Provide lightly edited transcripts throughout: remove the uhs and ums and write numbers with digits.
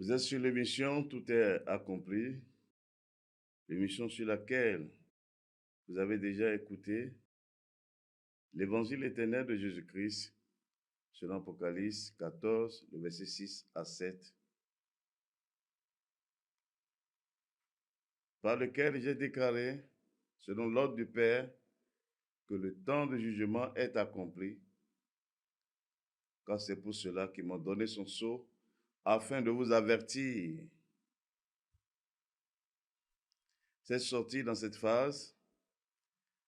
Vous êtes sur l'émission Tout est accompli, l'émission sur laquelle vous avez déjà écouté l'évangile éternel de Jésus-Christ selon Apocalypse 14, le verset 6 à 7, par lequel j'ai déclaré, selon l'ordre du Père, que le temps de jugement est accompli, car c'est pour cela qu'il m'a donné son sceau, afin de vous avertir. Cette sortie dans cette phase,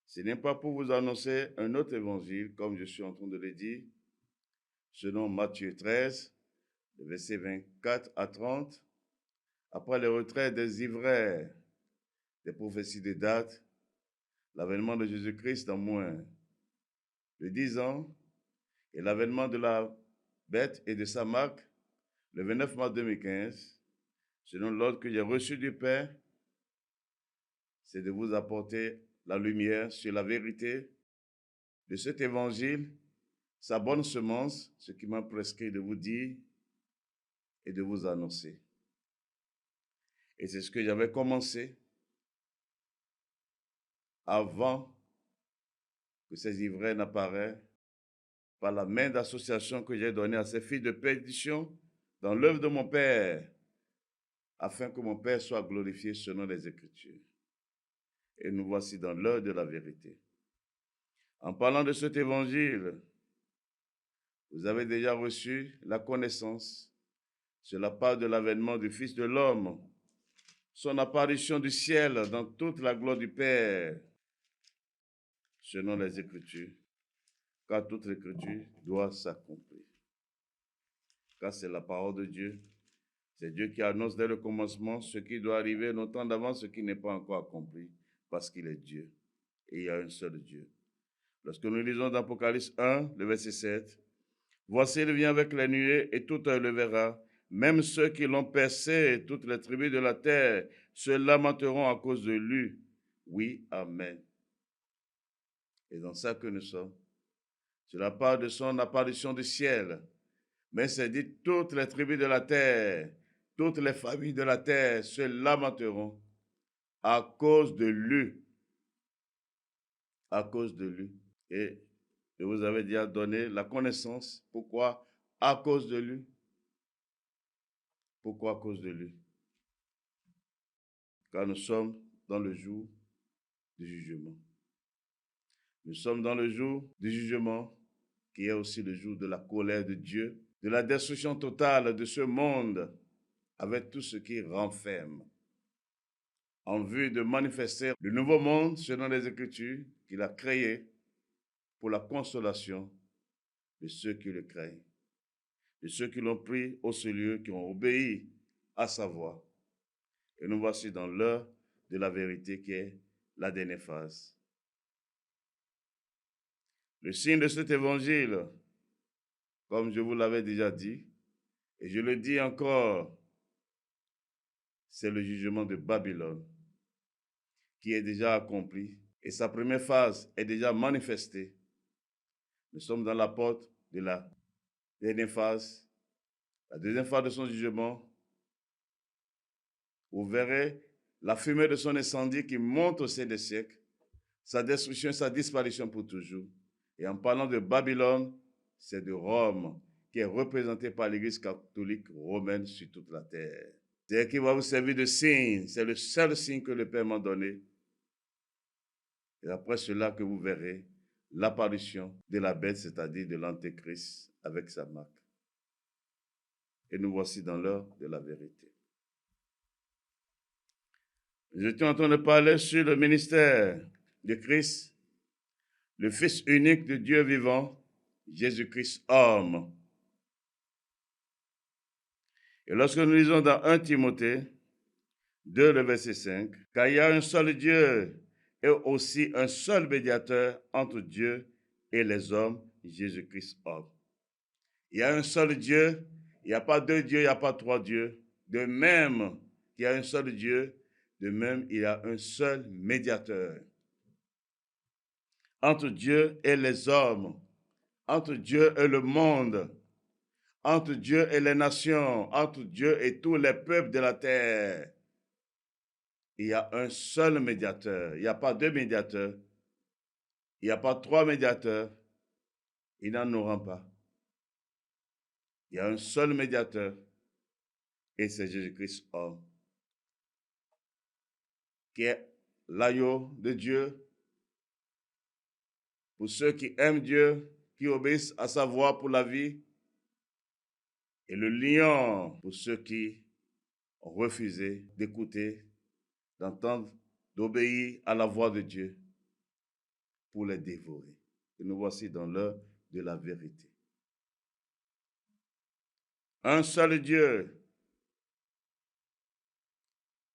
ce n'est pas pour vous annoncer un autre évangile, comme je suis en train de le dire, selon Matthieu 13, le verset 24 à 30, après le retrait des ivraires, des prophéties de date, l'avènement de Jésus-Christ dans moins de 10 ans, et l'avènement de la bête et de sa marque, le 29 mars 2015, selon l'ordre que j'ai reçu du Père, c'est de vous apporter la lumière sur la vérité de cet évangile, sa bonne semence, ce qui m'a prescrit de vous dire et de vous annoncer. Et c'est ce que j'avais commencé avant que ces ivraires n'apparaissent par la main d'association que j'ai donnée à ces filles de perdition dans l'œuvre de mon Père, afin que mon Père soit glorifié selon les Écritures. Et nous voici dans l'heure de la vérité. En parlant de cet évangile, vous avez déjà reçu la connaissance sur la part de l'avènement du Fils de l'homme, son apparition du ciel dans toute la gloire du Père, selon les Écritures, car toute l'Écriture doit s'accomplir. Car c'est la parole de Dieu. C'est Dieu qui annonce dès le commencement ce qui doit arriver longtemps d'avance, ce qui n'est pas encore accompli, parce qu'il est Dieu. Et il y a un seul Dieu. Lorsque nous lisons dans Apocalypse 1, le verset 7, « Voici, il vient avec les nuées, et tout œil le verra, même ceux qui l'ont percé, et toutes les tribus de la terre se lamenteront à cause de lui. » Oui, amen. Et dans ça que nous sommes, c'est la part de son apparition du ciel. Mais c'est dit, toutes les tribus de la terre, toutes les familles de la terre se lamenteront à cause de lui. À cause de lui. Et je vous avais déjà donné la connaissance. Pourquoi? À cause de lui. Pourquoi à cause de lui? Car nous sommes dans le jour du jugement. Nous sommes dans le jour du jugement, qui est aussi le jour de la colère de Dieu, de la destruction totale de ce monde, avec tout ce qui renferme, en vue de manifester le nouveau monde selon les Écritures qu'il a créé pour la consolation de ceux qui le craignent, de ceux qui l'ont pris au sérieux, qui ont obéi à sa voix. Et nous voici dans l'heure de la vérité qui est la dernière phase. Le signe de cet évangile, comme je vous l'avais déjà dit, et je le dis encore, c'est le jugement de Babylone qui est déjà accompli et sa première phase est déjà manifestée. Nous sommes dans la porte de la dernière phase, la deuxième phase de son jugement. Vous verrez la fumée de son incendie qui monte au sein des siècles, sa destruction et sa disparition pour toujours. Et en parlant de Babylone, c'est de Rome qui est représentée par l'Église catholique romaine sur toute la terre. C'est qui va vous servir de signe. C'est le seul signe que le Père m'a donné. Et après cela que vous verrez l'apparition de la bête, c'est-à-dire de l'Antéchrist avec sa marque. Et nous voici dans l'heure de la vérité. J'étais en train de parler sur le ministère de Christ, le Fils unique de Dieu vivant, Jésus-Christ homme. Et lorsque nous lisons dans 1 Timothée 2, le verset 5, « Car il y a un seul Dieu et aussi un seul médiateur entre Dieu et les hommes, Jésus-Christ homme. » Il y a un seul Dieu, il n'y a pas deux dieux, il n'y a pas trois dieux. De même qu'il y a un seul Dieu, de même il y a un seul médiateur entre Dieu et les hommes, entre Dieu et le monde, entre Dieu et les nations, entre Dieu et tous les peuples de la terre. Il y a un seul médiateur. Il n'y a pas deux médiateurs. Il n'y a pas trois médiateurs. Il n'en aura pas. Il y a un seul médiateur. Et c'est Jésus-Christ homme, qui est l'agneau de Dieu pour ceux qui aiment Dieu, qui obéissent à sa voix pour la vie, et le lion pour ceux qui ont refusé d'écouter, d'entendre, d'obéir à la voix de Dieu pour les dévorer. Et nous voici dans l'heure de la vérité. Un seul Dieu,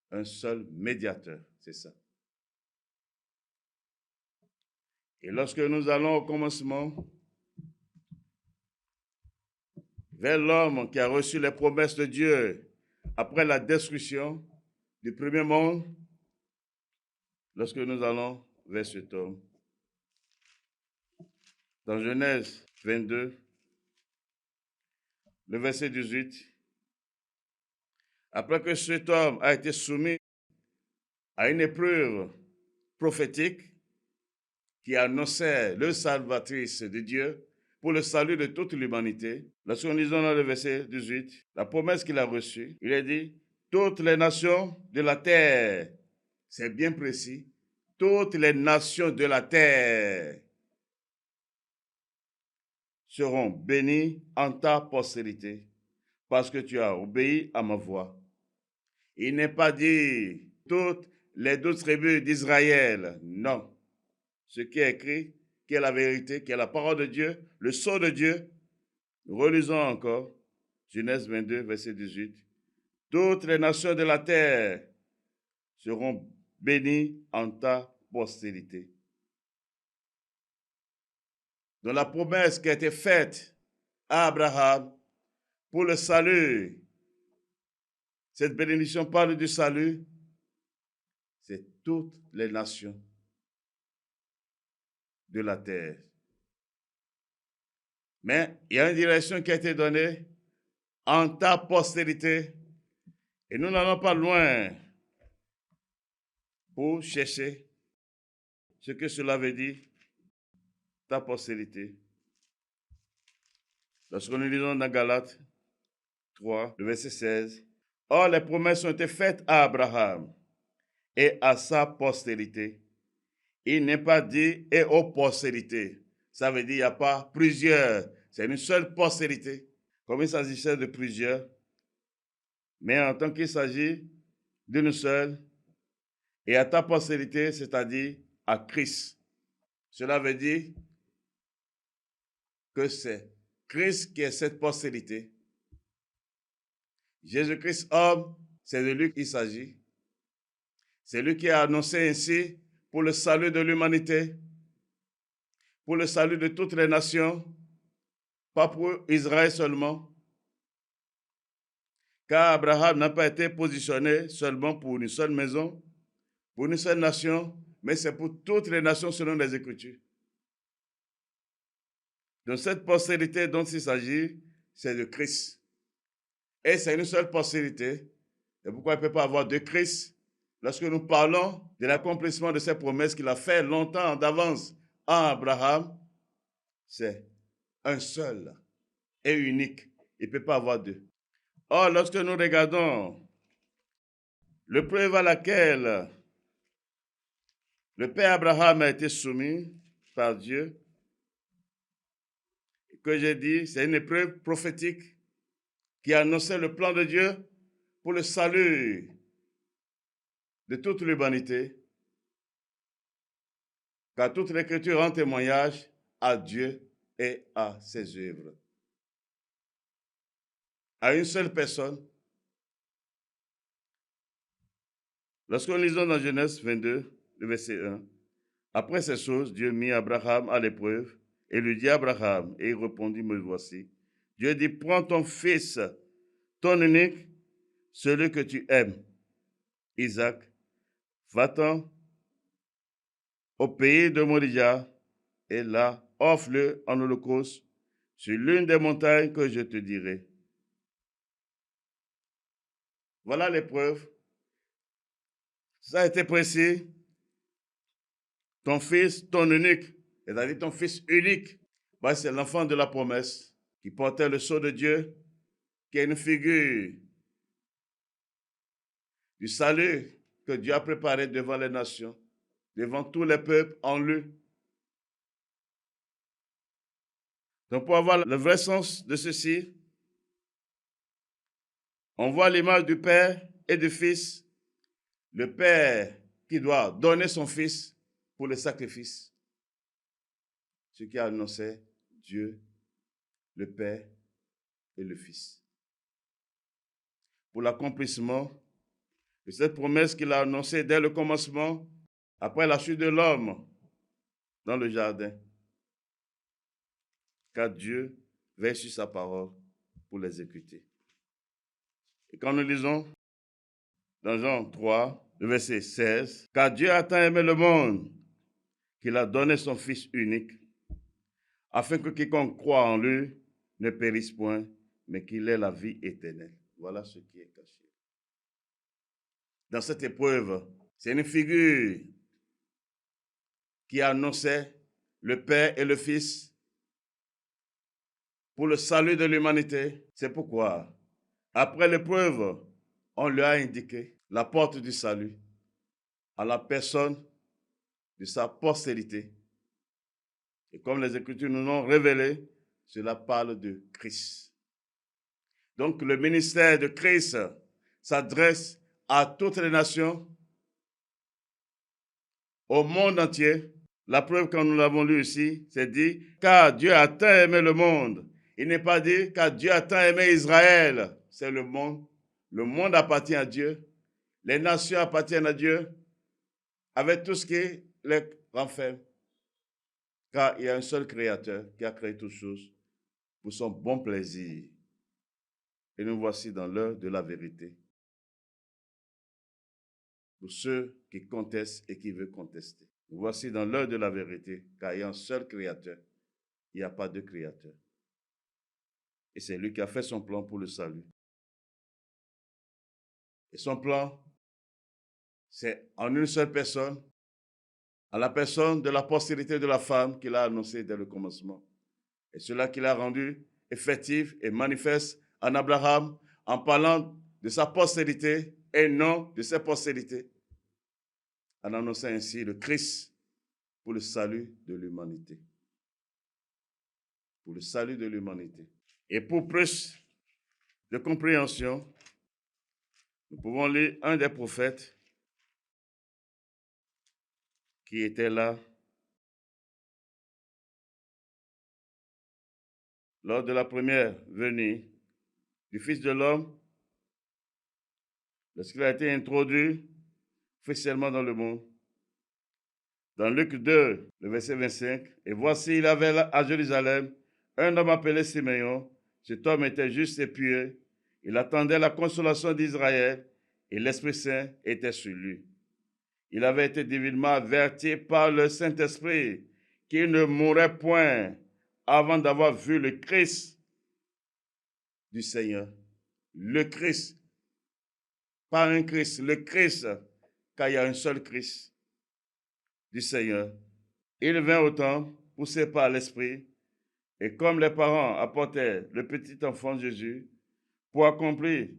un seul médiateur, c'est ça. Et lorsque nous allons au commencement, vers l'homme qui a reçu les promesses de Dieu après la destruction du premier monde, lorsque nous allons vers cet homme, dans Genèse 22, le verset 18, après que cet homme a été soumis à une épreuve prophétique qui annonçait le salvatrice de Dieu pour le salut de toute l'humanité, lorsque nous lisons dans le verset 18, la promesse qu'il a reçue, il a dit, toutes les nations de la terre, c'est bien précis, toutes les nations de la terre seront bénies en ta postérité, parce que tu as obéi à ma voix. Il n'est pas dit toutes les 12 tribus d'Israël, non. Ce qui est écrit, qui est la vérité, qui est la parole de Dieu, le sceau de Dieu. Relisons encore, Genèse 22, verset 18. Toutes les nations de la terre seront bénies en ta postérité. Dans la promesse qui a été faite à Abraham pour le salut, cette bénédiction parle du salut, c'est toutes les nations de la terre. Mais il y a une direction qui a été donnée en ta postérité. Et nous n'allons pas loin pour chercher ce que cela veut dire, ta postérité. Lorsque nous lisons dans Galates 3, le verset 16, « Or, les promesses ont été faites à Abraham et à sa postérité. Il n'est pas dit « et aux postérités ». Ça veut dire qu'il n'y a pas plusieurs. C'est une seule postérité. Comme il s'agissait de plusieurs, mais en tant qu'il s'agit d'une seule, et à ta postérité, c'est-à-dire à Christ. Cela veut dire que c'est Christ qui est cette postérité. Jésus-Christ, homme, c'est de lui qu'il s'agit. C'est lui qui a annoncé ainsi pour le salut de l'humanité, pour le salut de toutes les nations, pas pour Israël seulement. Car Abraham n'a pas été positionné seulement pour une seule maison, pour une seule nation, mais c'est pour toutes les nations selon les Écritures. Donc cette postérité dont il s'agit, c'est de Christ. Et c'est une seule postérité. Et pourquoi il ne peut pas avoir deux Christ? Lorsque nous parlons de l'accomplissement de ces promesses qu'il a fait longtemps d'avance à Abraham, c'est un seul et unique. Il ne peut pas avoir deux. Or, lorsque nous regardons l'épreuve à laquelle le père Abraham a été soumis par Dieu, que j'ai dit, c'est une épreuve prophétique qui annonçait le plan de Dieu pour le salut de toute l'humanité, car toute l'Écriture rend témoignage à Dieu et à ses œuvres. À une seule personne. Lorsque nous lisons dans Genèse 22, le verset 1, « Après ces choses, Dieu mit Abraham à l'épreuve et lui dit à Abraham, et il répondit, me voici. Dieu dit, prends ton fils, ton unique, celui que tu aimes, Isaac, va-t'en au pays de Moria, et là, offre-le en holocauste sur l'une des montagnes que je te dirai. Voilà l'épreuve. Ça a été précis. Ton fils, ton unique, c'est-à-dire ton fils unique, c'est l'enfant de la promesse qui portait le sceau de Dieu, qui est une figure du salut que Dieu a préparé devant les nations, devant tous les peuples en lui. Donc pour avoir le vrai sens de ceci, on voit l'image du Père et du Fils. Le Père qui doit donner son Fils pour le sacrifice. Ce qui a annoncé Dieu, le Père et le Fils. Pour l'accomplissement de cette promesse qu'il a annoncée dès le commencement, après la chute de l'homme dans le jardin. Car Dieu veille sur sa parole pour l'exécuter. Et quand nous lisons dans Jean 3, le verset 16, « Car Dieu a tant aimé le monde qu'il a donné son Fils unique, afin que quiconque croit en lui ne périsse point, mais qu'il ait la vie éternelle. » Voilà ce qui est caché. Dans cette épreuve, c'est une figure qui annonçait le Père et le Fils pour le salut de l'humanité. C'est pourquoi, après l'épreuve, on lui a indiqué la porte du salut à la personne de sa postérité. Et comme les Écritures nous l'ont révélé, cela parle de Christ. Donc le ministère de Christ s'adresse à toutes les nations, au monde entier. La preuve, quand nous l'avons lu ici, c'est dit « Car Dieu a tant aimé le monde ». Il n'est pas dit « Car Dieu a tant aimé Israël ». C'est le monde. Le monde appartient à Dieu. Les nations appartiennent à Dieu, avec tout ce qui les renferme. Car il y a un seul Créateur qui a créé toutes choses pour son bon plaisir. Et nous voici dans l'heure de la vérité. Pour ceux qui contestent et qui veulent contester. Nous voici dans l'heure de la vérité, car il y a un seul Créateur. Il n'y a pas de Créateur. Et c'est lui qui a fait son plan pour le salut. Et son plan, c'est en une seule personne, à la personne de la postérité de la femme qu'il a annoncé dès le commencement. Et cela qu'il a rendu effectif et manifeste en Abraham en parlant de sa postérité et non de ses postérités. En annonçant ainsi le Christ pour le salut de l'humanité. Pour le salut de l'humanité. Et pour plus de compréhension, nous pouvons lire un des prophètes qui était là lors de la première venue du Fils de l'homme, lorsqu'il a été introduit officiellement dans le monde. Dans Luc 2, le verset 25, « Et voici, il avait à Jérusalem un homme appelé Siméon. Cet homme était juste et pieux. Il attendait la consolation d'Israël et l'Esprit Saint était sur lui. Il avait été divinement averti par le Saint-Esprit qu'il ne mourrait point avant d'avoir vu le Christ du Seigneur. » Le Christ, pas un Christ, le Christ, car il y a un seul Christ du Seigneur. Il vint au temple, poussé par l'Esprit, et comme les parents apportaient le petit enfant Jésus pour accomplir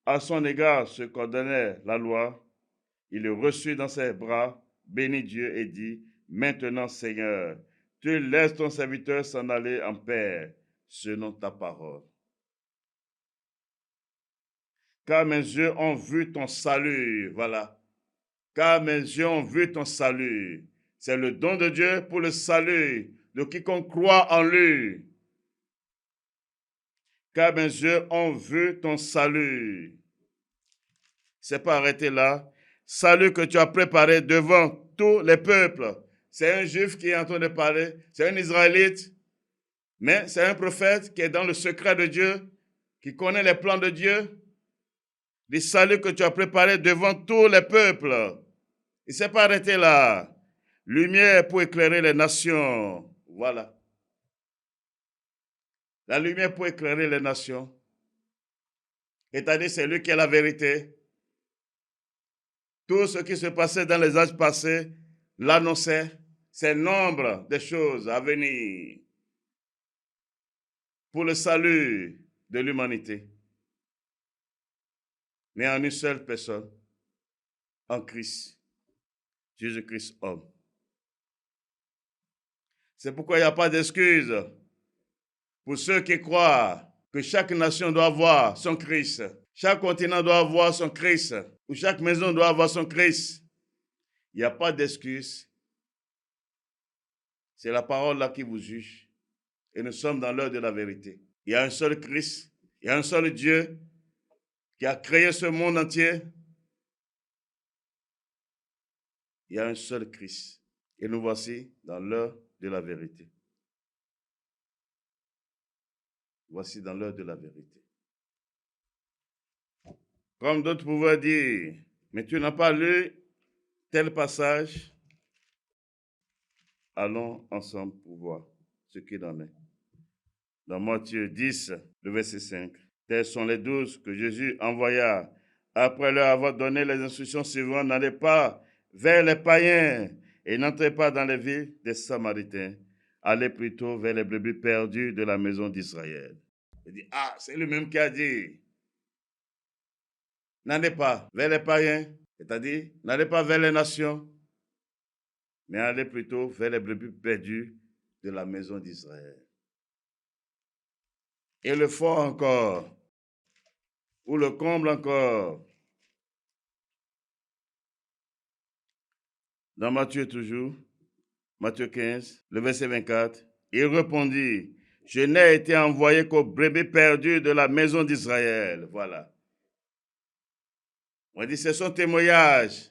à son égard ce qu'ordonnait la loi, il le reçut dans ses bras, bénit Dieu et dit, « Maintenant, Seigneur, tu laisses ton serviteur s'en aller en paix, selon ta parole. Car mes yeux ont vu ton salut. » Voilà. Car mes yeux ont vu ton salut. C'est le don de Dieu pour le salut de quiconque croit en lui. Car mes yeux ont vu ton salut. C'est pas arrêté là. Salut que tu as préparé devant tous les peuples. C'est un juif qui est en train de parler. C'est un israélite. Mais c'est un prophète qui est dans le secret de Dieu, qui connaît les plans de Dieu. Le salut que tu as préparé devant tous les peuples. Il ne s'est pas arrêté là. Lumière pour éclairer les nations. Voilà. la lumière pour éclairer les nations. C'est-à-dire, c'est lui qui est la vérité. Tout ce qui se passait dans les âges passés l'annonçait. C'est nombre de choses à venir pour le salut de l'humanité. Mais en une seule personne, en Christ, Jésus-Christ homme. C'est pourquoi il n'y a pas d'excuse pour ceux qui croient que chaque nation doit avoir son Christ, chaque continent doit avoir son Christ, ou chaque maison doit avoir son Christ. Il n'y a pas d'excuse. C'est la parole là qui vous juge. Et nous sommes dans l'heure de la vérité. Il y a un seul Christ, il y a un seul Dieu qui a créé ce monde entier. Il y a un seul Christ. Et nous voici dans l'heure de la vérité. Voici dans l'heure de la vérité. Comme d'autres pouvaient dire, mais tu n'as pas lu tel passage. Allons ensemble pour voir ce qu'il en est. Dans Matthieu 10, le verset 5. Tels sont les 12 que Jésus envoya après leur avoir donné les instructions suivantes. N'allez pas vers les païens et n'entrez pas dans les villes des Samaritains. Allez plutôt vers les brebis perdues de la maison d'Israël. Il dit, c'est lui-même qui a dit, n'allez pas vers les païens, c'est-à-dire, n'allez pas vers les nations, mais allez plutôt vers les brebis perdues de la maison d'Israël. Et le fort encore, ou le comble encore, dans Matthieu toujours, Matthieu 15, le verset 24, il répondit, je n'ai été envoyé qu'aux brebis perdues de la maison d'Israël. Voilà. On dit, c'est son témoignage.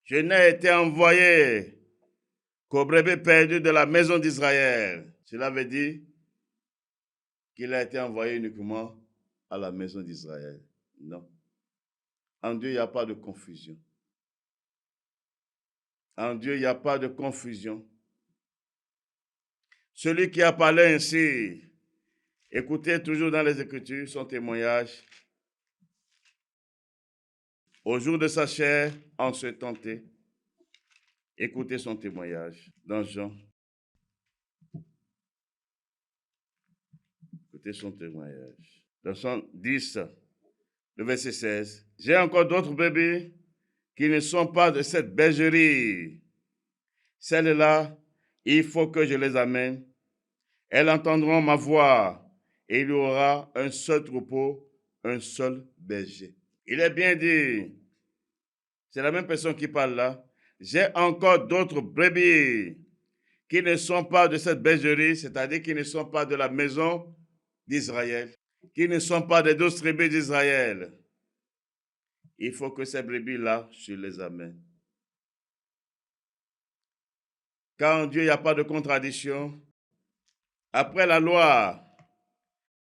Je n'ai été envoyé qu'aux brebis perdues de la maison d'Israël. Cela veut dire qu'il a été envoyé uniquement à la maison d'Israël. Non. En Dieu, il n'y a pas de confusion. En Dieu, il n'y a pas de confusion. Celui qui a parlé ainsi, écoutez toujours dans les Écritures son témoignage. Au jour de sa chair, en ce tenté, écoutez son témoignage dans Jean. Écoutez son témoignage. Dans Jean 10, le verset 16. J'ai encore d'autres bébés qui ne sont pas de cette bergerie. Celles-là, il faut que je les amène. Elles entendront ma voix et il y aura un seul troupeau, un seul berger. Il est bien dit, c'est la même personne qui parle là. J'ai encore d'autres brebis qui ne sont pas de cette bergerie, c'est-à-dire qui ne sont pas de la maison d'Israël, qui ne sont pas des 12 tribus d'Israël. Il faut que ces brebis-là, je les amène. Car en Dieu, il n'y a pas de contradiction. Après la loi,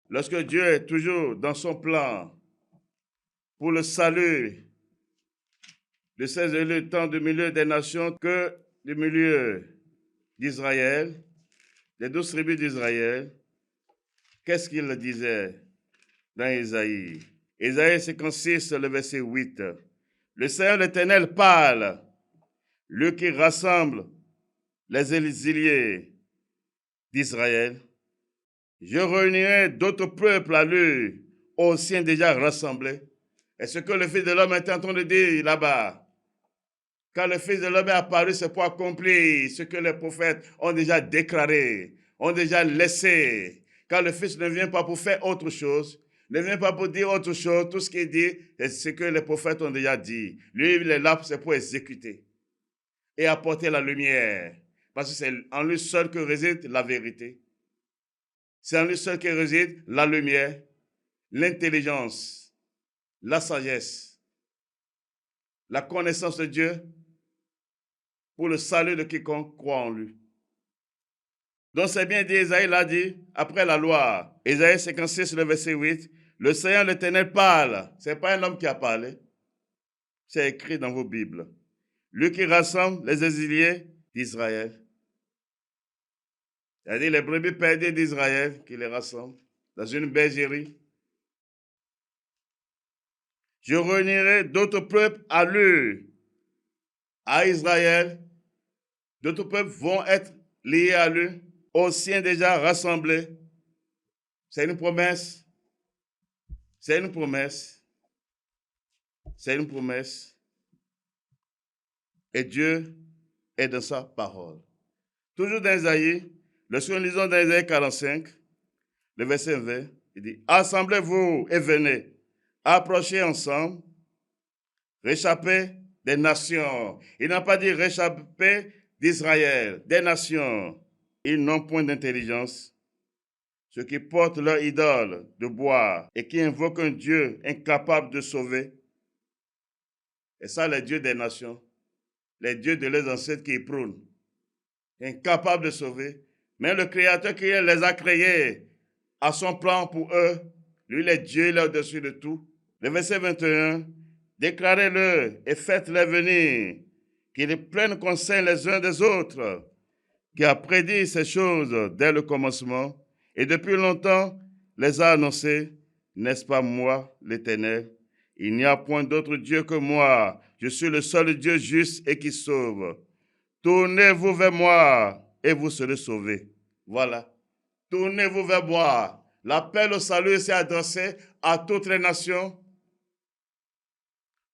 lorsque Dieu est toujours dans son plan pour le salut de ses élus, tant du milieu des nations que du milieu d'Israël, des 12 tribus d'Israël, qu'est-ce qu'il disait dans Isaïe? Isaïe 56, le verset 8. Le Seigneur l'Éternel parle, lui qui rassemble les exiliés d'Israël. Je réunirai d'autres peuples à lui, aux siens déjà rassemblés. Et ce que le Fils de l'homme est en train de dire là-bas, quand le Fils de l'homme est apparu, c'est pour accomplir ce que les prophètes ont déjà déclaré, ont déjà laissé. Quand le Fils ne vient pas pour faire autre chose, ne vient pas pour dire autre chose, tout ce qu'il dit, c'est ce que les prophètes ont déjà dit. Lui, il est là, c'est pour exécuter et apporter la lumière. Parce que c'est en lui seul que réside la vérité. C'est en lui seul que réside la lumière, l'intelligence, la sagesse, la connaissance de Dieu pour le salut de quiconque croit en lui. Donc c'est bien dit, Isaïe l'a dit, après la loi, Isaïe 56, le verset 8, le Seigneur l'Éternel parle. Ce n'est pas un homme qui a parlé. C'est écrit dans vos Bibles. Lui qui rassemble les exiliés d'Israël. C'est-à-dire les brebis perdues d'Israël qui les rassemblent dans une bergerie. Je réunirai d'autres peuples à lui, à Israël. D'autres peuples vont être liés à lui, aux siens déjà rassemblés. C'est une promesse. C'est une promesse. C'est une promesse. Et Dieu est dans sa parole. Toujours dans Isaïe, lorsque nous lisons dans Isaïe 45, le verset 20, il dit, assemblez-vous et venez, approchez ensemble, réchappez des nations. Il n'a pas dit réchapper d'Israël, des nations. Ils n'ont point d'intelligence. Ceux qui portent leur idole de bois et qui invoquent un Dieu incapable de sauver. Et ça, les dieux des nations, les dieux de leurs ancêtres qui prônent, incapables de sauver. Mais le Créateur qui les a créés a son plan pour eux. Lui, les dieux, il est au-dessus de tout. Le verset 21, déclarez-le et faites-les venir, qu'ils prennent conseil les uns des autres, qui a prédit ces choses dès le commencement et depuis longtemps les a annoncées. N'est-ce pas moi, l'Éternel? Il n'y a point d'autre Dieu que moi. Je suis le seul Dieu juste et qui sauve. Tournez-vous vers moi et vous serez sauvés. Voilà. Tournez-vous vers moi. L'appel au salut s'est adressé à toutes les nations.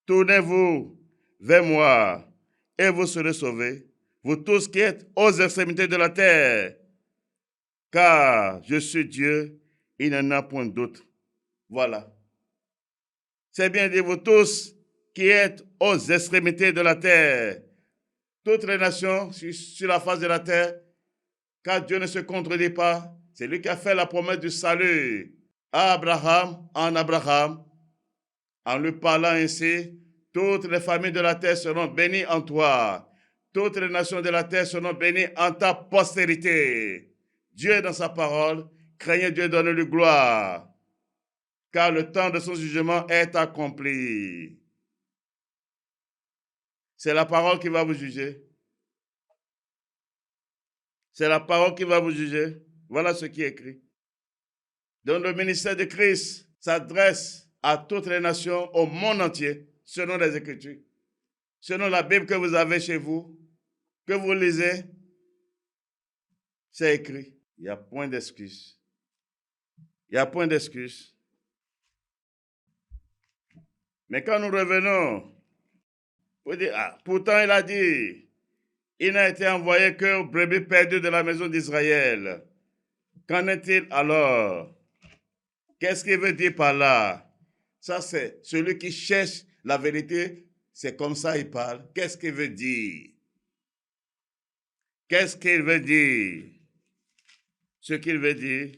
Tournez-vous vers moi et vous serez sauvés, vous tous qui êtes aux extrémités de la terre, car je suis Dieu, il n'y en a point d'autre. Voilà. C'est bien dit, vous tous qui êtes aux extrémités de la terre, toutes les nations sur la face de la terre, car Dieu ne se contredit pas. C'est lui qui a fait la promesse du salut à Abraham, en lui parlant ainsi, toutes les familles de la terre seront bénies en toi. Toutes les nations de la terre seront bénies en ta postérité. Dieu est dans sa parole, craignez Dieu, donnez-lui gloire, car le temps de son jugement est accompli. C'est la parole qui va vous juger. C'est la parole qui va vous juger. Voilà ce qui est écrit. Donc le ministère de Christ s'adresse à toutes les nations, au monde entier, selon les Écritures. Selon la Bible que vous avez chez vous, que vous lisez, c'est écrit. Il n'y a point d'excuse. Il n'y a point d'excuse. Mais quand nous revenons, vous dites, pourtant il a dit, il n'a été envoyé que aux brebis perdues de la maison d'Israël. Qu'en est-il alors? Qu'est-ce qu'il veut dire par là? Ça, c'est celui qui cherche la vérité, c'est comme ça il parle. Qu'est-ce qu'il veut dire? Qu'est-ce qu'il veut dire? Ce qu'il veut dire,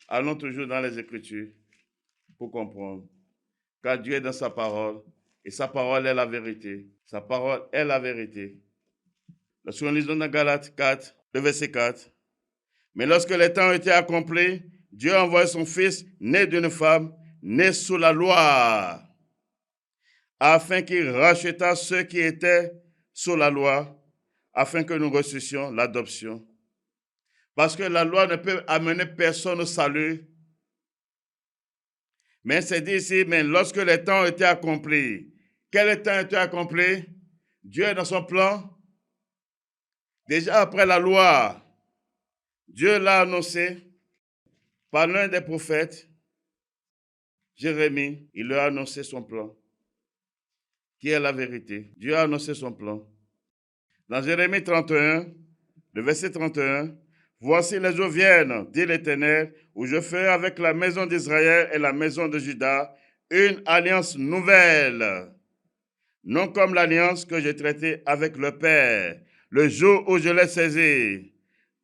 allons toujours dans les Écritures pour comprendre. Car Dieu est dans sa parole, et sa parole est la vérité. Sa parole est la vérité. Lorsque nous lisons dans Galates 4, le verset 4, mais lorsque les temps ont été accomplis, Dieu a envoyé son Fils, né d'une femme, né sous la loi, afin qu'il racheta ceux qui étaient sous la loi, afin que nous reçussions l'adoption. Parce que la loi ne peut amener personne au salut. Mais c'est dit ici, mais lorsque les temps ont été accomplis. Quel temps a été accompli? Dieu est dans son plan. Déjà après la loi, Dieu l'a annoncé par l'un des prophètes, Jérémie. Il leur a annoncé son plan, qui est la vérité. Dieu a annoncé son plan. Dans Jérémie 31, le verset 31, voici les jours viennent, dit l'Éternel, où je ferai avec la maison d'Israël et la maison de Juda une alliance nouvelle, non comme l'alliance que j'ai traitée avec le Père, le jour où je l'ai saisi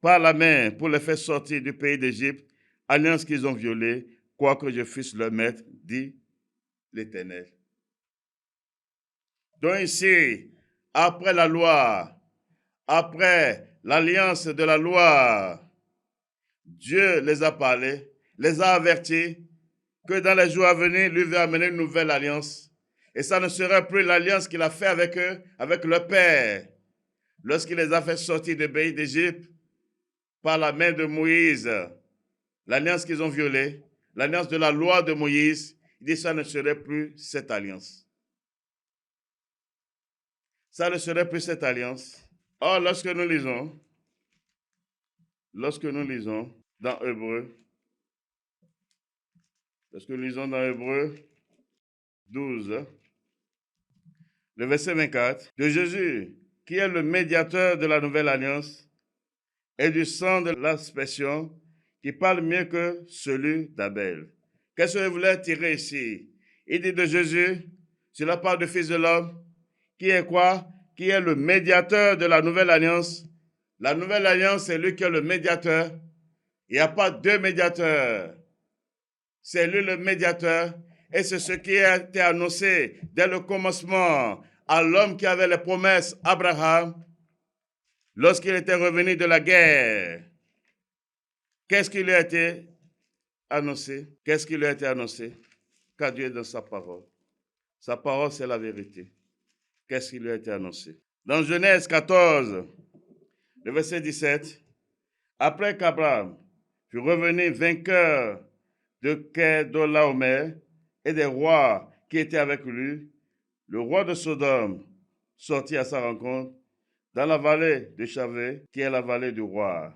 par la main pour les faire sortir du pays d'Égypte, alliance qu'ils ont violée, quoique je fusse leur maître, dit l'Éternel. Donc ici, après la loi, après l'alliance de la loi, Dieu les a parlé, les a avertis que dans les jours à venir, lui va amener une nouvelle alliance. Et ça ne serait plus l'alliance qu'il a fait avec eux, avec le Père, lorsqu'il les a fait sortir du pays d'Égypte. par la main de Moïse, l'alliance qu'ils ont violée, l'alliance de la loi de Moïse, il dit ça ne serait plus cette alliance. Ça ne serait plus cette alliance. Or, lorsque nous lisons dans Hébreu, dans Hébreu 12, le verset 24, de Jésus, qui est le médiateur de la nouvelle alliance, et du sang de l'aspersion, qui parle mieux que celui d'Abel. Qu'est-ce que je voulais tirer ici? Il dit de Jésus, sur la part du Fils de l'homme, qui est quoi? Qui est le médiateur de la nouvelle alliance. La nouvelle alliance, c'est lui qui est le médiateur. Il n'y a pas deux médiateurs. C'est lui le médiateur. Et c'est ce qui a été annoncé dès le commencement à l'homme qui avait les promesses, Abraham, lorsqu'il était revenu de la guerre. Qu'est-ce qui lui a été annoncé? Qu'est-ce qui lui a été annoncé? Car Dieu est dans sa parole. Sa parole, c'est la vérité. Qu'est-ce qui lui a été annoncé? Dans Genèse 14, le verset 17, après qu'Abraham fut revenu vainqueur de Kedorlaomer et des rois qui étaient avec lui, le roi de Sodome sortit à sa rencontre dans la vallée de Chavé, qui est la vallée du roi.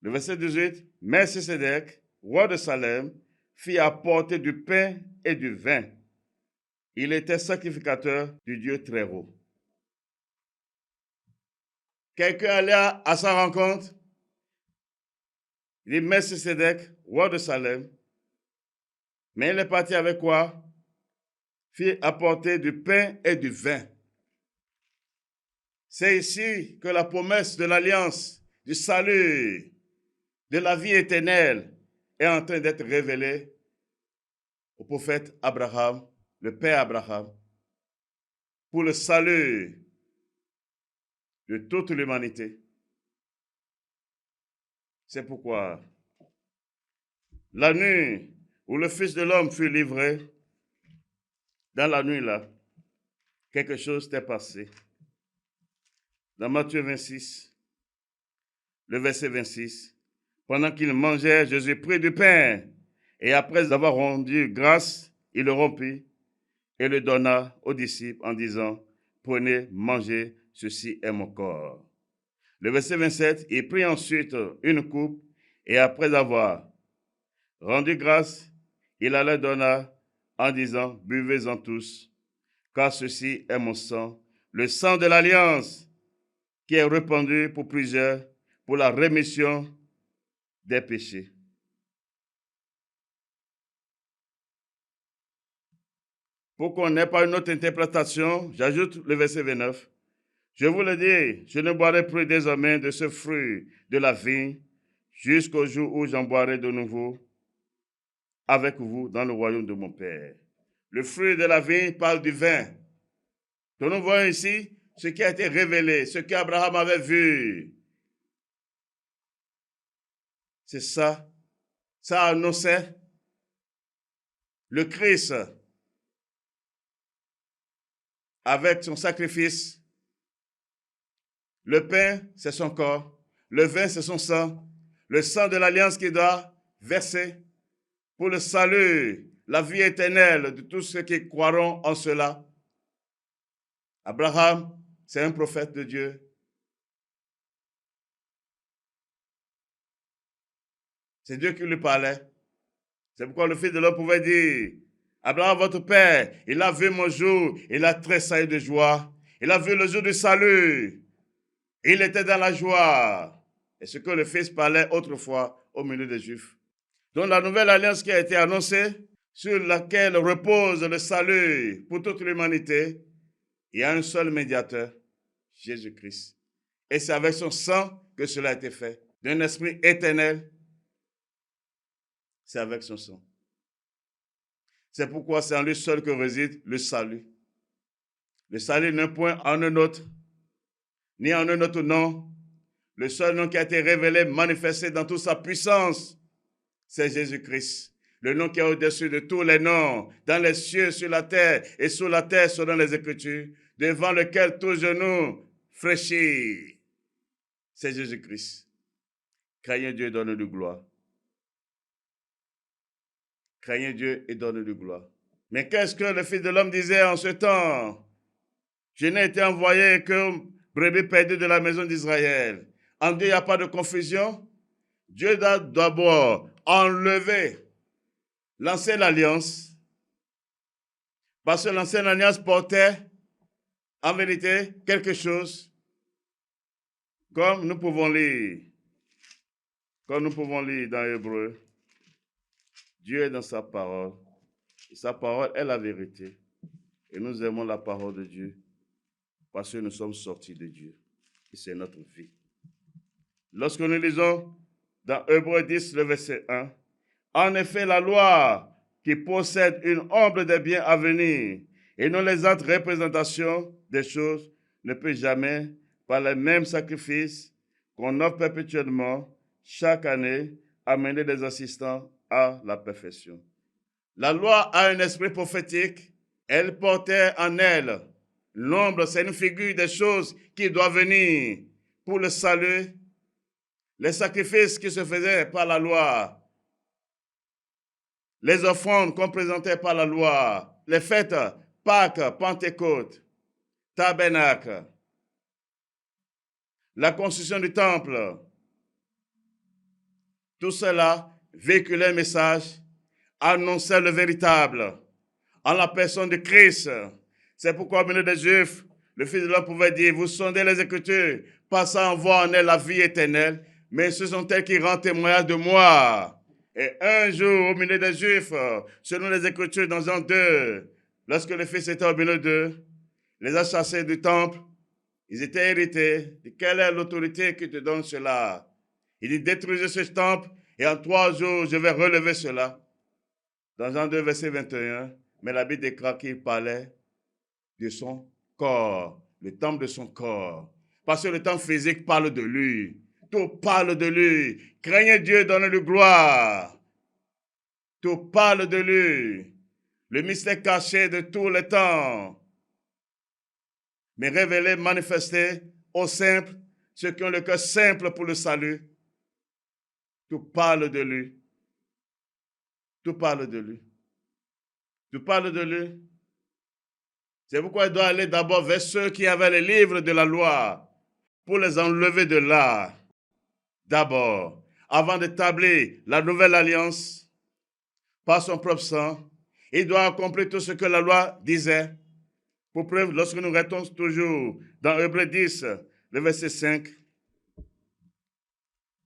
Le verset 18, Melchisédek, roi de Salem, fit apporter du pain et du vin. Il était sacrificateur du Dieu très haut. Quelqu'un allait à sa rencontre. Il dit Melchisédek, roi de Salem. Mais il est parti avec quoi? Fit apporter du pain et du vin. C'est ici que la promesse de l'alliance, du salut, de la vie éternelle est en train d'être révélée au prophète Abraham, le père Abraham, pour le salut de toute l'humanité. C'est pourquoi la nuit où le Fils de l'homme fut livré, dans la nuit là, quelque chose t'est passé. Dans Matthieu 26, le verset 26, pendant qu'il mangeait, Jésus prit du pain et après avoir rendu grâce, il le rompit et le donna aux disciples en disant, prenez, mangez, ceci est mon corps. Le verset 27, il prit ensuite une coupe et après avoir rendu grâce, il la leur donna en disant, buvez-en tous, car ceci est mon sang, le sang de l'alliance qui est répandu pour plusieurs pour la rémission des péchés. Pour qu'on n'ait pas une autre interprétation, j'ajoute le verset 29. Je vous le dis, je ne boirai plus désormais de ce fruit de la vigne jusqu'au jour où j'en boirai de nouveau avec vous dans le royaume de mon Père. Le fruit de la vigne parle du vin. Donc nous voyons ici ce qui a été révélé, ce qu'Abraham avait vu. C'est ça. Ça annonçait le Christ avec son sacrifice. Le pain, c'est son corps. Le vin, c'est son sang. Le sang de l'alliance qu'il doit verser pour le salut, la vie éternelle de tous ceux qui croiront en cela. Abraham, c'est un prophète de Dieu. C'est Dieu qui lui parlait. C'est pourquoi le Fils de l'homme pouvait dire, Abraham, votre père, il a vu mon jour, il a tressailli de joie. Il a vu le jour du salut. Il était dans la joie. Et ce que le Fils parlait autrefois au milieu des Juifs. Donc la nouvelle alliance qui a été annoncée, sur laquelle repose le salut pour toute l'humanité, il y a un seul médiateur, Jésus-Christ. Et c'est avec son sang que cela a été fait. D'un esprit éternel, c'est avec son sang. C'est pourquoi c'est en lui seul que réside le salut. Le salut n'est point en un autre, ni en un autre nom. Le seul nom qui a été révélé, manifesté dans toute sa puissance, c'est Jésus-Christ. Le nom qui est au-dessus de tous les noms, dans les cieux, sur la terre, et sous la terre, selon les Écritures, devant lequel tout genou fléchit. C'est Jésus-Christ. Craignez Dieu et donnez-lui gloire. Craignez Dieu et donnez-lui gloire. Mais qu'est-ce que le Fils de l'homme disait en ce temps? Je n'ai été envoyé que brebis perdues de la maison d'Israël. En Dieu, il n'y a pas de confusion. Dieu doit d'abord enlever l'ancienne alliance, parce que l'ancienne alliance portait en vérité quelque chose, comme nous pouvons lire dans Hébreu. Dieu est dans sa parole, et sa parole est la vérité. Et nous aimons la parole de Dieu, parce que nous sommes sortis de Dieu, et c'est notre vie. Lorsque nous lisons dans Hébreu 10, le verset 1, en effet, la loi qui possède une ombre des biens à venir et non les autres représentations des choses ne peut jamais, par les mêmes sacrifices qu'on offre perpétuellement chaque année, amener des assistants à la perfection. La loi a un esprit prophétique. Elle portait en elle l'ombre, c'est une figure des choses qui doivent venir pour le salut. Les sacrifices qui se faisaient par la loi, les offrandes qu'on présentait par la loi, les fêtes, Pâques, Pentecôte, Tabernacle, la construction du temple, tout cela véhiculait un message, annonçait le véritable en la personne de Christ. C'est pourquoi au milieu des Juifs, le Fils de l'homme pouvait dire, vous sondez les Écritures, passant en voir en elles la vie éternelle, mais ce sont elles qui rendent témoignage de moi. Et un jour, au milieu des Juifs, selon les Écritures dans Jean 2, lorsque le Fils était au milieu d'eux, les a chassés du temple, ils étaient irrités. Quelle est l'autorité qui te donne cela? Il dit, détruisez ce temple et en 3 jours, je vais relever cela. Dans Jean 2, verset 21, mais la Bible déclare qu'il parlait de son corps, le temple de son corps. Parce que le temple physique parle de lui. Tout parle de lui. Craignez Dieu, donnez-lui gloire. Tout parle de lui. Le mystère caché de tous les temps. Mais révélé, manifesté aux simples, ceux qui ont le cœur simple pour le salut. Tout parle de lui. Tout parle de lui. Tout parle de lui. C'est pourquoi il doit aller d'abord vers ceux qui avaient les livres de la loi pour les enlever de là. D'abord, avant d'établir la nouvelle alliance par son propre sang, il doit accomplir tout ce que la loi disait. Pour preuve, lorsque nous restons toujours dans Hébreux 10, le verset 5,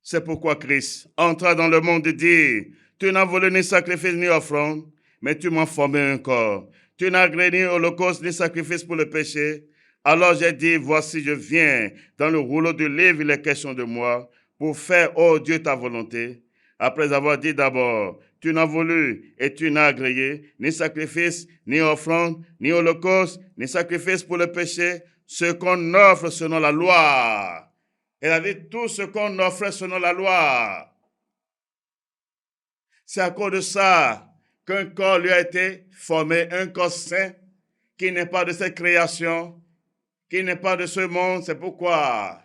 c'est pourquoi Christ entra dans le monde et dit, tu n'as voulu ni sacrifice ni offrande, mais tu m'as formé un corps. Tu n'as agréé ni holocauste ni sacrifice pour le péché. Alors j'ai dit, voici je viens. Dans le rouleau du livre, il est question de moi, pour faire, ô Dieu, ta volonté. Après avoir dit d'abord, tu n'as voulu et tu n'as agréé ni sacrifice, ni offrande, ni holocauste, ni sacrifice pour le péché, ce qu'on offre selon la loi. Elle a dit tout ce qu'on offrait selon la loi. C'est à cause de ça qu'un corps lui a été formé, un corps saint, qui n'est pas de cette création, qui n'est pas de ce monde. C'est pourquoi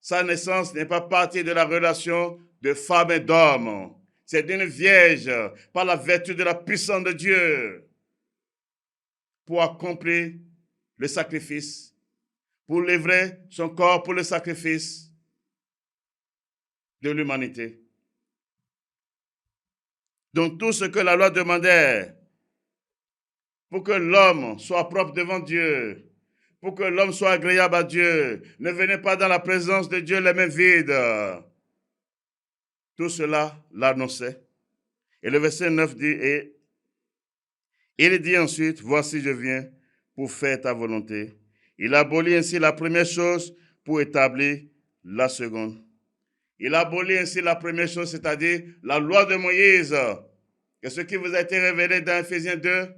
sa naissance n'est pas partie de la relation de femme et d'homme. C'est d'une vierge, par la vertu de la puissance de Dieu, pour accomplir le sacrifice, pour livrer son corps pour le sacrifice de l'humanité. Donc tout ce que la loi demandait pour que l'homme soit propre devant Dieu, pour que l'homme soit agréable à Dieu, ne venez pas dans la présence de Dieu les mains vides. Tout cela l'annonçait. Et le verset 9 dit, et il dit ensuite, voici je viens pour faire ta volonté. Il abolit ainsi la première chose pour établir la seconde. Il abolit ainsi la première chose, c'est-à-dire la loi de Moïse. Et ce qui vous a été révélé dans Ephésiens 2,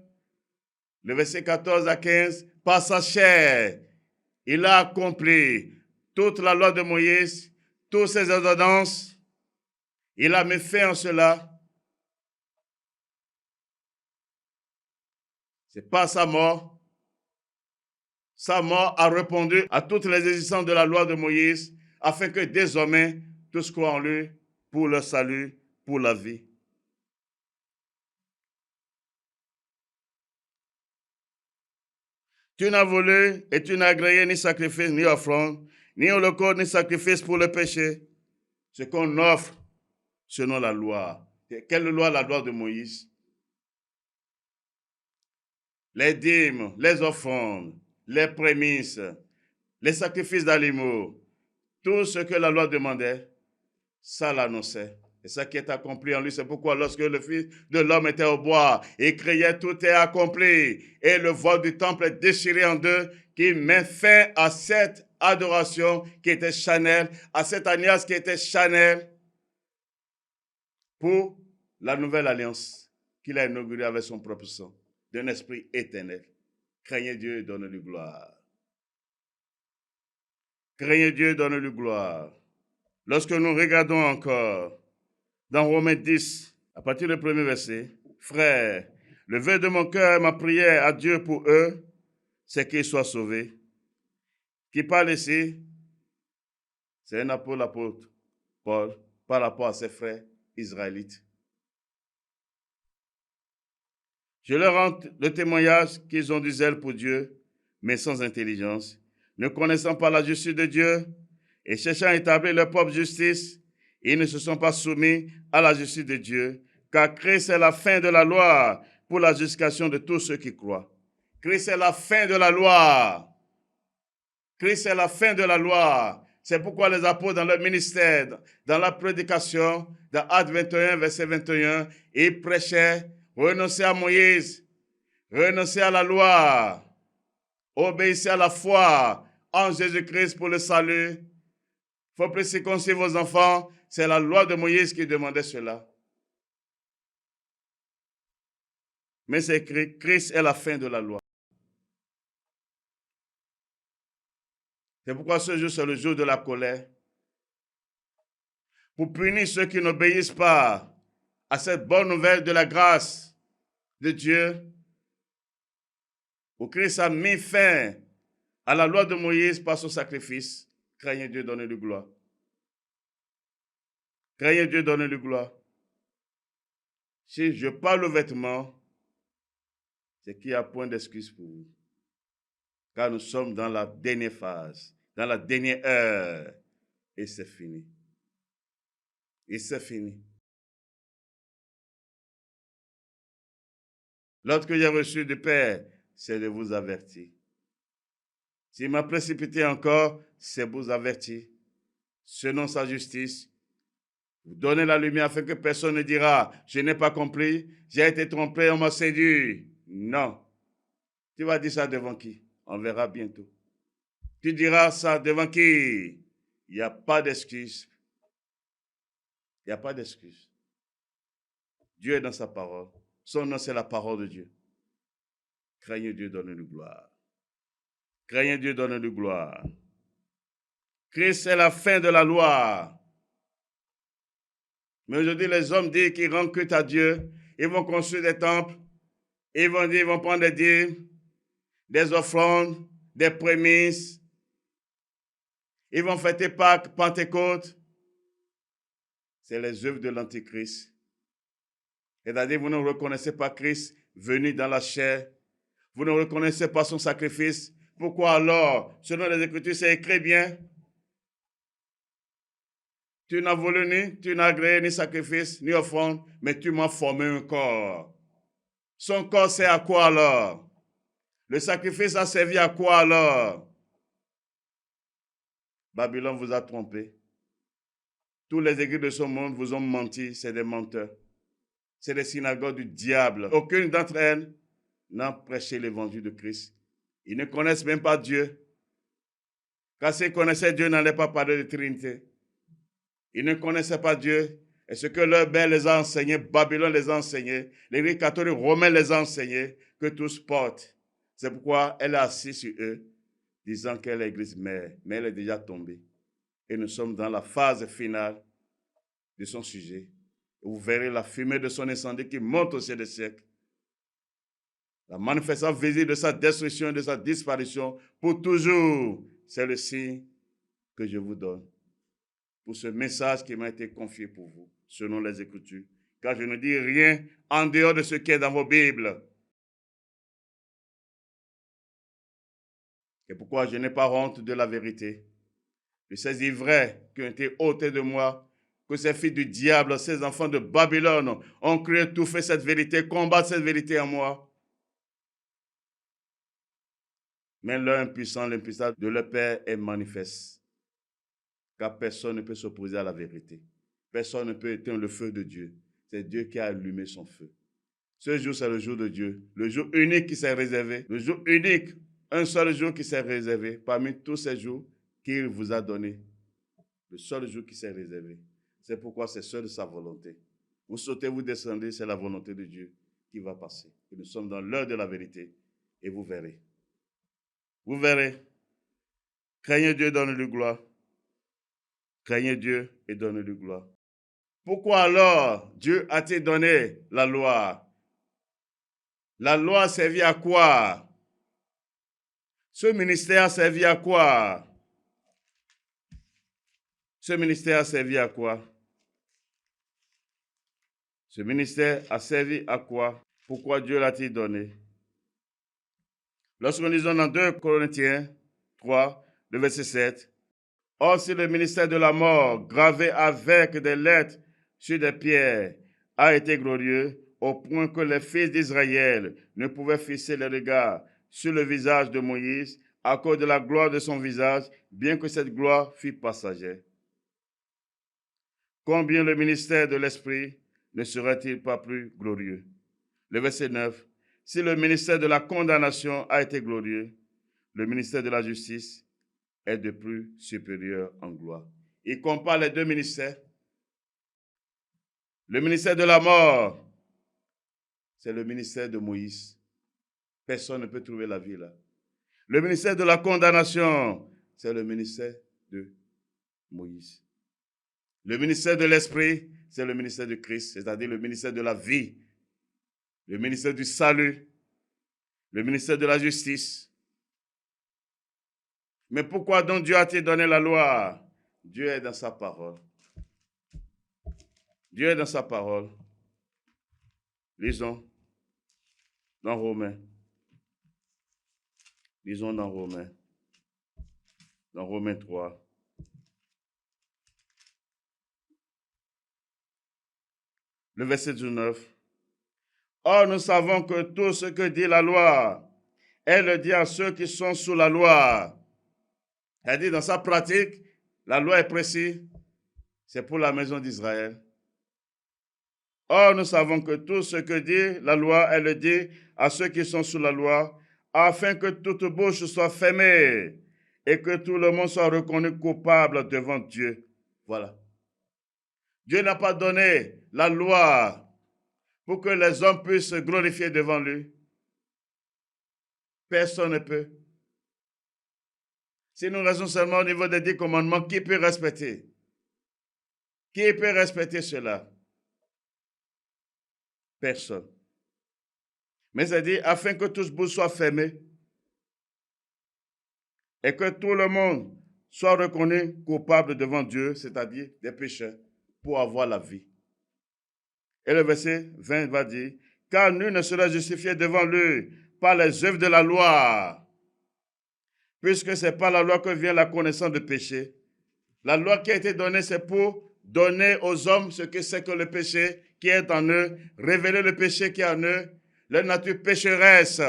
le verset 14 à 15, par sa chair, il a accompli toute la loi de Moïse, toutes ses ordonnances. Il a mis fin en cela. C'est par sa mort. Sa mort a répondu à toutes les exigences de la loi de Moïse, afin que désormais, tous croient en lui pour le salut, pour la vie. Tu n'as voulu et tu n'as agréé ni sacrifice, ni offrande, ni holocauste, ni sacrifice pour le péché. Ce qu'on offre selon la loi. Quelle loi? La loi de Moïse. Les dîmes, les offrandes, les prémices, les sacrifices d'animaux, tout ce que la loi demandait, ça l'annonçait. Et ça qui est accompli en lui, c'est pourquoi lorsque le Fils de l'homme était au bois, il criait, tout est accompli. Et le voile du temple est déchiré en deux, qui met fin à cette adoration qui était charnelle, à cette alliance qui était charnelle, pour la nouvelle alliance qu'il a inaugurée avec son propre sang, d'un esprit éternel. Craignez Dieu et donnez-lui gloire. Craignez Dieu et donnez-lui gloire. Lorsque nous regardons encore dans Romains 10, à partir du premier verset, frère, le vœu de mon cœur, ma prière à Dieu pour eux, c'est qu'ils soient sauvés. Qui parle ici, c'est un apôtre, Paul, par rapport à ses frères israélites. Je leur rends le témoignage qu'ils ont du zèle pour Dieu, mais sans intelligence, ne connaissant pas la justice de Dieu et cherchant à établir leur propre justice, ils ne se sont pas soumis à la justice de Dieu, car Christ est la fin de la loi pour la justification de tous ceux qui croient. Christ est la fin de la loi. Christ est la fin de la loi. C'est pourquoi les apôtres dans leur ministère, dans la prédication, dans Actes 21, verset 21, ils prêchaient, renoncez à Moïse, renoncez à la loi, obéissez à la foi en Jésus-Christ pour le salut. Il faut plus circoncire vos enfants. C'est la loi de Moïse qui demandait cela. Mais c'est écrit, Christ est la fin de la loi. C'est pourquoi ce jour, c'est le jour de la colère. Pour punir ceux qui n'obéissent pas à cette bonne nouvelle de la grâce de Dieu, où Christ a mis fin à la loi de Moïse par son sacrifice. Craignez Dieu, donnez-lui gloire. Craignez Dieu, donnez-lui gloire. Si je parle aux vêtements, c'est qu'il n'y a point d'excuse pour vous. Car nous sommes dans la dernière phase, dans la dernière heure. Et c'est fini. Et c'est fini. L'ordre que j'ai reçu du Père, c'est de vous avertir. S'il m'a précipité encore, c'est vous avertir. Selon sa justice, vous donnez la lumière afin que personne ne dira, je n'ai pas compris, j'ai été trompé, on m'a séduit. Non. Tu vas dire ça devant qui? On verra bientôt. Tu diras ça devant qui? Il n'y a pas d'excuse. Il n'y a pas d'excuse. Dieu est dans sa parole. Son nom, c'est la parole de Dieu. Craignez Dieu, donnez-lui gloire. Craignez Dieu, donnez-lui gloire. Christ est la fin de la loi. Mais aujourd'hui, les hommes disent qu'ils rendent culte à Dieu. Ils vont construire des temples. Ils vont dire, ils vont prendre des dîmes, des offrandes, des prémices. Ils vont fêter Pâques, Pentecôte. C'est les œuvres de l'Antichrist. C'est-à-dire, vous ne reconnaissez pas Christ venu dans la chair. Vous ne reconnaissez pas son sacrifice. Pourquoi alors, selon les Écritures, c'est écrit bien? Tu n'as voulu tu n'as agréé ni sacrifice, ni offrande, mais tu m'as formé un corps. Son corps, c'est à quoi alors? Le sacrifice a servi à quoi alors? Babylone vous a trompé. Tous les églises de ce monde vous ont menti, c'est des menteurs. C'est des synagogues du diable. Aucune d'entre elles n'a prêché l'évangile de Christ. Ils ne connaissent même pas Dieu. Car s'ils connaissaient Dieu, ils n'allaient pas parler de Trinité. Ils ne connaissaient pas Dieu. Et ce que leur père les a enseignés, Babylone les a enseignés, l'Église catholique romaine les a enseignés, que tous portent. C'est pourquoi elle est assise sur eux, disant qu'elle est l'Église mère, mais elle est déjà tombée. Et nous sommes dans la phase finale de son sujet. Vous verrez la fumée de son incendie qui monte au ciel des siècles. La manifestation visible de sa destruction et de sa disparition pour toujours. C'est le signe que je vous donne. pour ce message qui m'a été confié pour vous, selon les Écritures. Car je ne dis rien en dehors de ce qui est dans vos Bibles. C'est pourquoi je n'ai pas honte de la vérité. De ces ivraies qui ont été ôtées de moi, que ces filles du diable, ces enfants de Babylone ont cru étouffer cette vérité, combattre cette vérité en moi. Mais leur impuissance, l'impuissance de leur Père est manifeste. Car personne ne peut s'opposer à la vérité. Personne ne peut éteindre le feu de Dieu. C'est Dieu qui a allumé son feu. Ce jour, c'est le jour de Dieu. Le jour unique qui s'est réservé. Le jour unique. Un seul jour qui s'est réservé parmi tous ces jours qu'il vous a donnés. Le seul jour qui s'est réservé. C'est pourquoi c'est seul sa volonté. Vous sautez, vous descendez, c'est la volonté de Dieu qui va passer. Et nous sommes dans l'heure de la vérité. Et vous verrez. Vous verrez. Craignez Dieu, donnez-lui gloire. Craignez Dieu et donnez-lui gloire. Pourquoi alors Dieu a-t-il donné la loi? La loi a servi à quoi? Ce ministère a servi à quoi? Ce ministère a servi à quoi? Ce ministère a servi à quoi? Pourquoi Dieu l'a-t-il donné? Lorsque nous lisons dans 2 Corinthiens 3, le verset 7, « Or, si le ministère de la mort, gravé avec des lettres sur des pierres, a été glorieux, au point que les fils d'Israël ne pouvaient fixer les regards sur le visage de Moïse à cause de la gloire de son visage, bien que cette gloire fût passagère. Combien le ministère de l'Esprit ne serait-il pas plus glorieux? » Le verset 9. « Si le ministère de la condamnation a été glorieux, le ministère de la justice est de plus supérieur en gloire. » Il compare les deux ministères. Le ministère de la mort, c'est le ministère de Moïse. Personne ne peut trouver la vie là. Le ministère de la condamnation, c'est le ministère de Moïse. Le ministère de l'Esprit, c'est le ministère de Christ, c'est-à-dire le ministère de la vie, le ministère du salut, le ministère de la justice. Mais pourquoi donc Dieu a-t-il donné la loi? Dieu est dans sa parole. Dieu est dans sa parole. Lisons dans Romains. Lisons dans Romains. Dans Romains 3. Le verset 19. « Or, nous savons que tout ce que dit la loi, elle le dit à ceux qui sont sous la loi. » C'est-à-dire, dans sa pratique, la loi est précise. C'est pour la maison d'Israël. « Or, nous savons que tout ce que dit la loi, elle le dit à ceux qui sont sous la loi, afin que toute bouche soit fermée et que tout le monde soit reconnu coupable devant Dieu. » Voilà. Dieu n'a pas donné la loi pour que les hommes puissent se glorifier devant lui. Personne ne peut. Si nous restons seulement au niveau des 10 commandements, qui peut respecter? Qui peut respecter cela? Personne. Mais c'est dit, afin que toute bouche soit fermée et que tout le monde soit reconnu coupable devant Dieu, c'est-à-dire des pécheurs, pour avoir la vie. Et le verset 20 va dire, « Car nul ne sera justifié devant lui par les œuvres de la loi, puisque ce n'est pas la loi que vient la connaissance du péché. » La loi qui a été donnée, c'est pour donner aux hommes ce que c'est que le péché qui est en eux, révéler le péché qui est en eux, leur nature pécheresse,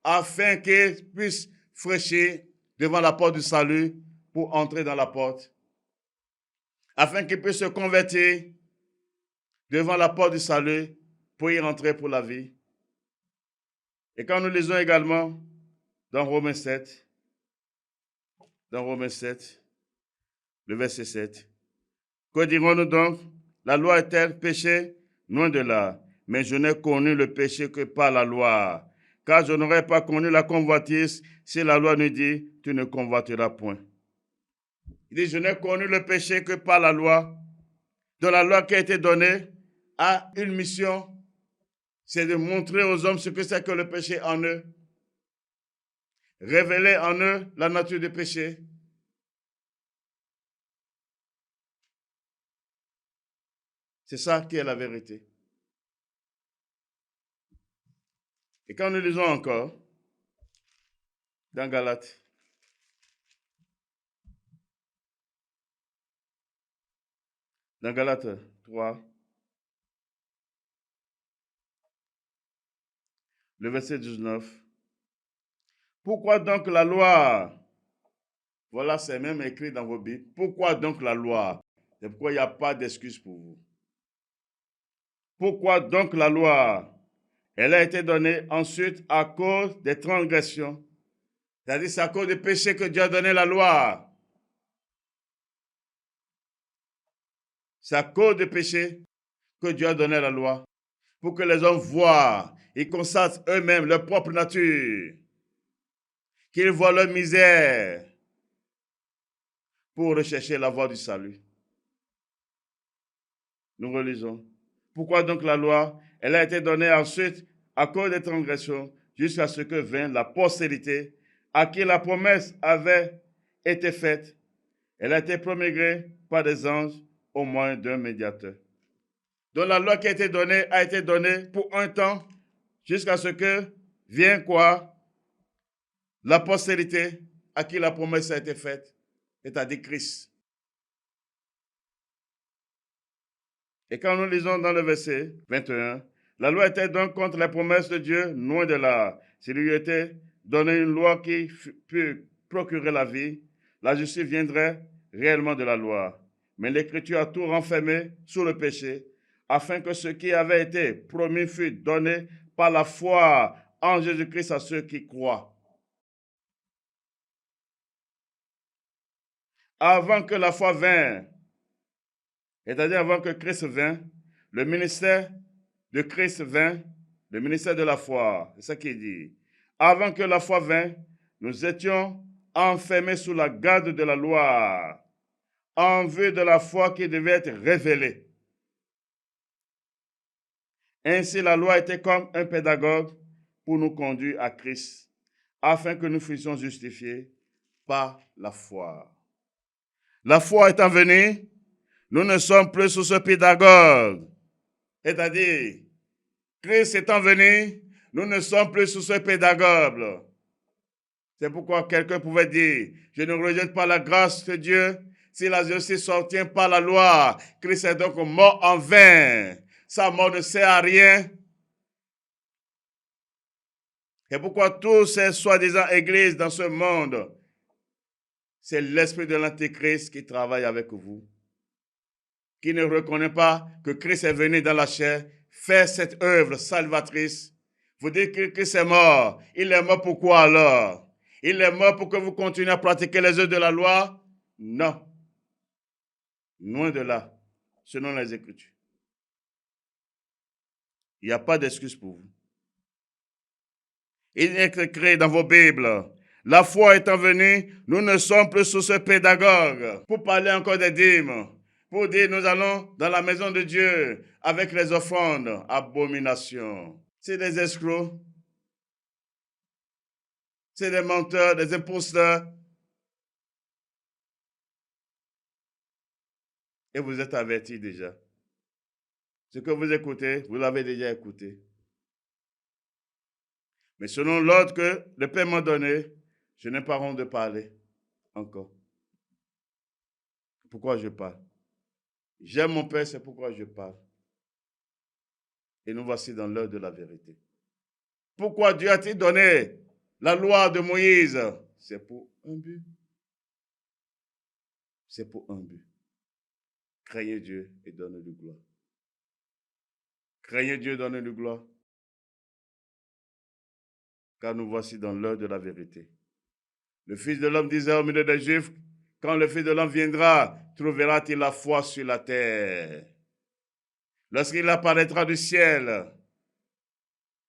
afin qu'ils puissent fraîchir devant la porte du salut pour entrer dans la porte, afin qu'ils puissent se convertir devant la porte du salut pour y rentrer pour la vie. Et quand nous lisons également dans Romains 7, le verset 7, « Que dirons-nous donc? La loi est-elle péché? Loin de là. Mais je n'ai connu le péché que par la loi. Car je n'aurais pas connu la convoitise si la loi nous dit, tu ne convoiteras point. » Il dit, je n'ai connu le péché que par la loi. Donc la loi qui a été donnée a une mission, c'est de montrer aux hommes ce que c'est que le péché en eux. Révéler en eux la nature du péché. C'est ça qui est la vérité. Et quand nous lisons encore, dans Galates, dans Galates 3, le verset 19, pourquoi donc la loi? Voilà, c'est même écrit dans vos Bibles. Pourquoi donc la loi? C'est pourquoi il n'y a pas d'excuse pour vous. Pourquoi donc la loi? Elle a été donnée ensuite à cause des transgressions. C'est-à-dire, c'est à cause des péchés que Dieu a donné la loi. C'est à cause des péchés que Dieu a donné la loi. Pour que les hommes voient et constatent eux-mêmes leur propre nature. Qu'ils voient leur misère pour rechercher la voie du salut. Nous relisons. Pourquoi donc la loi? Elle a été donnée ensuite à cause des transgressions jusqu'à ce que vint la postérité à qui la promesse avait été faite. Elle a été promulguée par des anges au moyen d'un médiateur. Donc la loi qui a été donnée pour un temps jusqu'à ce que vienne quoi? La postérité à qui la promesse a été faite, c'est-à-dire Christ. Et quand nous lisons dans le verset 21, la loi était donc contre les promesses de Dieu, loin de là. S'il lui était donné une loi qui pût procurer la vie, la justice viendrait réellement de la loi. Mais l'Écriture a tout renfermé sous le péché, afin que ce qui avait été promis fût donné par la foi en Jésus-Christ à ceux qui croient. Avant que la foi vienne, c'est-à-dire avant que Christ vienne, le ministère de Christ vint, le ministère de la foi. C'est ça qu'il dit. Avant que la foi vienne, nous étions enfermés sous la garde de la loi, en vue de la foi qui devait être révélée. Ainsi, la loi était comme un pédagogue pour nous conduire à Christ, afin que nous fussions justifiés par la foi. La foi étant venue, nous ne sommes plus sous ce pédagogue. C'est-à-dire, Christ étant venu, nous ne sommes plus sous ce pédagogue. C'est pourquoi quelqu'un pouvait dire, je ne rejette pas la grâce de Dieu si la justice s'obtient par la loi. Christ est donc mort en vain. Sa mort ne sert à rien. C'est pourquoi tous ces soi-disant églises dans ce monde, c'est l'esprit de l'Antéchrist qui travaille avec vous, qui ne reconnaît pas que Christ est venu dans la chair faire cette œuvre salvatrice. Vous dites que Christ est mort. Il est mort pourquoi alors? Il est mort pour que vous continuiez à pratiquer les œuvres de la loi? Non. Loin de là, selon les Écritures. Il n'y a pas d'excuse pour vous. Il est écrit dans vos Bibles. La foi étant venue, nous ne sommes plus sous ce pédagogue. Pour parler encore des dîmes, pour dire nous allons dans la maison de Dieu avec les offrandes, abomination. C'est des escrocs. C'est des menteurs, des imposteurs. Et vous êtes avertis déjà. Ce que vous écoutez, vous l'avez déjà écouté. Mais selon l'ordre que le Père m'a donné, je n'ai pas honte de parler encore. Pourquoi je parle? J'aime mon Père, c'est pourquoi je parle. Et nous voici dans l'heure de la vérité. Pourquoi Dieu a-t-il donné la loi de Moïse? C'est pour un but. C'est pour un but. Craignez Dieu et donnez-lui gloire. Craignez Dieu et donnez-lui gloire. Car nous voici dans l'heure de la vérité. Le Fils de l'homme disait au milieu des Juifs, quand le Fils de l'homme viendra, trouvera-t-il la foi sur la terre? Lorsqu'il apparaîtra du ciel,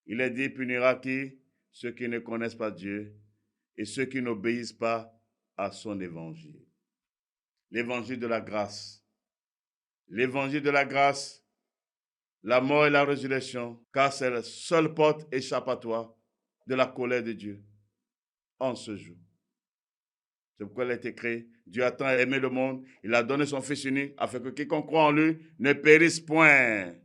il est dit, punira qui? Ceux qui ne connaissent pas Dieu et ceux qui n'obéissent pas à son évangile. L'évangile de la grâce. L'évangile de la grâce, la mort et la résurrection, car c'est la seule porte échappatoire de la colère de Dieu en ce jour. C'est pourquoi il est écrit, Dieu a tant aimé le monde, il a donné son Fils unique, afin que quiconque croit en lui ne périsse point,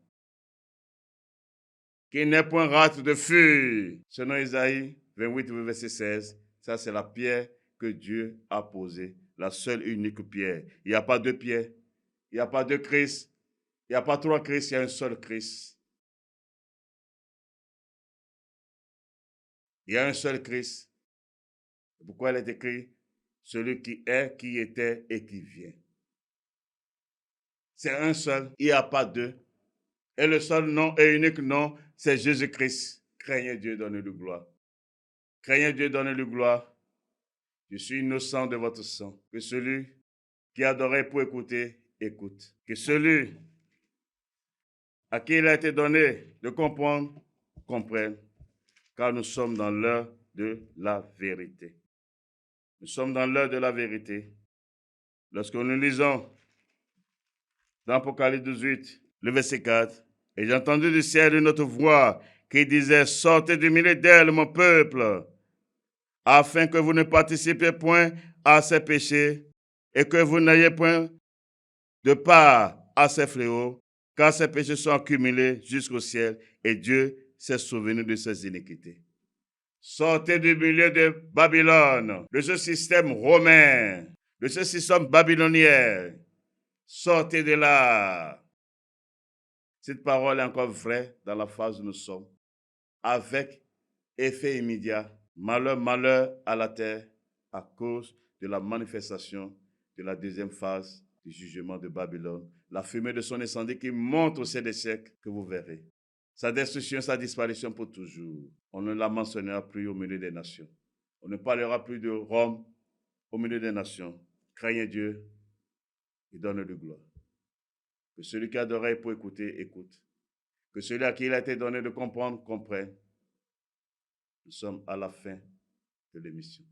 qu'il n'ait point rate de feu. Selon Isaïe 28, verset 16, ça c'est la pierre que Dieu a posée, la seule unique pierre. Il n'y a pas deux pierres, il n'y a pas deux Christ, il n'y a pas trois Christ, il y a un seul Christ. Il y a un seul Christ. C'est pourquoi il est écrit, celui qui est, qui était et qui vient. C'est un seul, il n'y a pas deux. Et le seul nom et unique nom, c'est Jésus-Christ. Craignez Dieu, donnez-lui gloire. Craignez Dieu, donnez-lui gloire. Je suis innocent de votre sang. Que celui qui a d'oreilles pour écouter, écoute. Que celui à qui il a été donné de comprendre, comprenne. Car nous sommes dans l'heure de la vérité. Nous sommes dans l'heure de la vérité. Lorsque nous lisons dans Apocalypse 18, le verset 4, « Et j'ai entendu du ciel une autre voix qui disait, sortez du milieu d'elle, mon peuple, afin que vous ne participiez point à ses péchés et que vous n'ayez point de part à ses fléaux, car ses péchés sont accumulés jusqu'au ciel et Dieu s'est souvenu de ses iniquités. » Sortez du milieu de Babylone, de ce système romain, de ce système babylonien. Sortez de là. Cette parole est encore vraie dans la phase où nous sommes, avec effet immédiat. Malheur, malheur à la terre à cause de la manifestation de la deuxième phase du jugement de Babylone. La fumée de son incendie qui monte au ciel des siècles que vous verrez. Sa destruction, sa disparition pour toujours. On ne la mentionnera plus au milieu des nations. On ne parlera plus de Rome au milieu des nations. Craignez Dieu et donne-lui gloire. Que celui qui a d'oreilles pour écouter, écoute. Que celui à qui il a été donné de comprendre, comprenne. Nous sommes à la fin de l'émission.